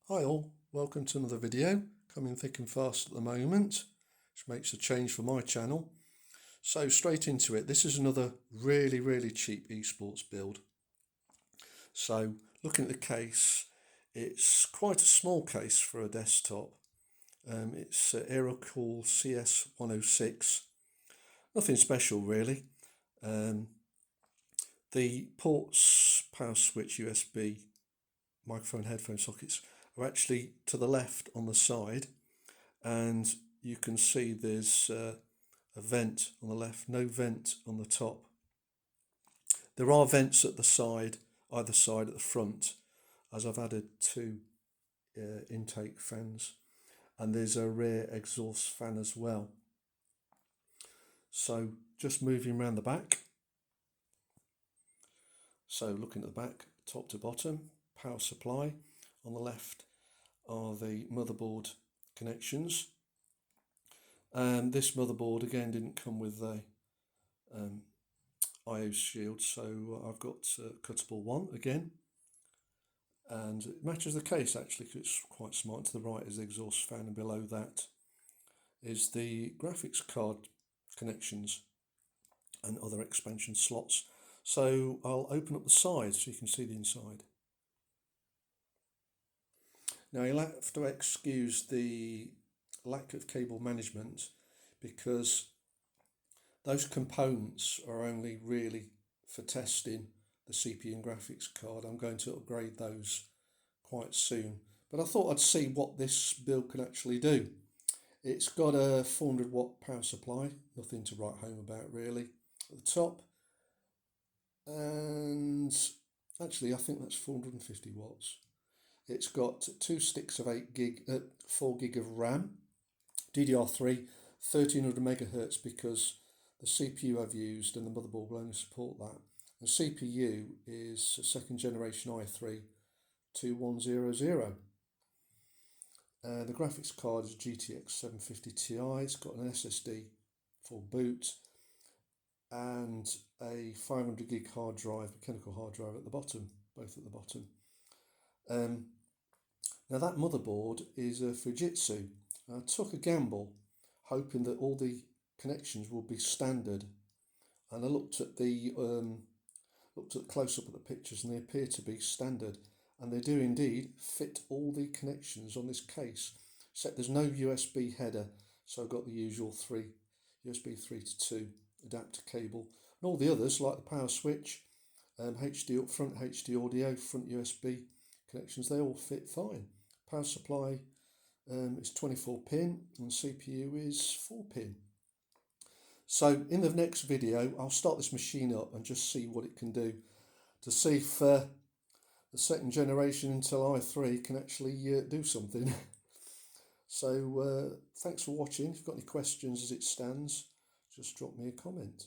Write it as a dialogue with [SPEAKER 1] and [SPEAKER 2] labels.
[SPEAKER 1] Hi all, welcome to another video, coming thick and fast at the moment, which makes a change for my channel. So straight into it, this is another really cheap esports build. So looking at the case, it's quite a small case for a desktop. It's Aerocool CS106, nothing special really. The ports, power switch, USB, microphone, headphone sockets are actually to the left on the side, and you can see there's a vent on the left, no vent on the top. There are vents at the side, either side at the front, as I've added two intake fans, and there's a rear exhaust fan as well. So just moving around the back. So looking at the back, top to bottom, power supply. On the left are the motherboard connections. And this motherboard again didn't come with a IO shield, so I've got cuttable one again, and it matches the case actually because it's quite smart. To the right is the exhaust fan, and below that is the graphics card connections and other expansion slots. So I'll open up the side so you can see the inside. Now you'll have to excuse the lack of cable management because those components are only really for testing the CPU and graphics card. I'm going to upgrade those quite soon, but I thought I'd see what this build can actually do. It's got a 400 watt power supply, nothing to write home about really, at the top, and actually I think that's 450 watts. It's got two sticks of 4 gig of RAM, DDR3, 1300 megahertz because the CPU I've used and the motherboard will only support that. The CPU is a second generation i3 2100. The graphics card is GTX 750 Ti. It's got an SSD for boot and a 500 gig hard drive, mechanical hard drive at the bottom, both at the bottom. Now that motherboard is a Fujitsu. I took a gamble, hoping that all the connections will be standard, and I looked at the close up of the pictures, and they appear to be standard, and they do indeed fit all the connections on this case. Except there's no USB header, so I've got the usual USB 3 to 2 adapter cable, and all the others like the power switch, HD up front, HD audio, front USB connections, they all fit fine. Power supply is 24 pin and CPU is 4 pin. So in the next video I'll start this machine up and just see what it can do, to see if the second generation Intel i3 can actually do something. So thanks for watching. If you've got any questions as it stands, just drop me a comment.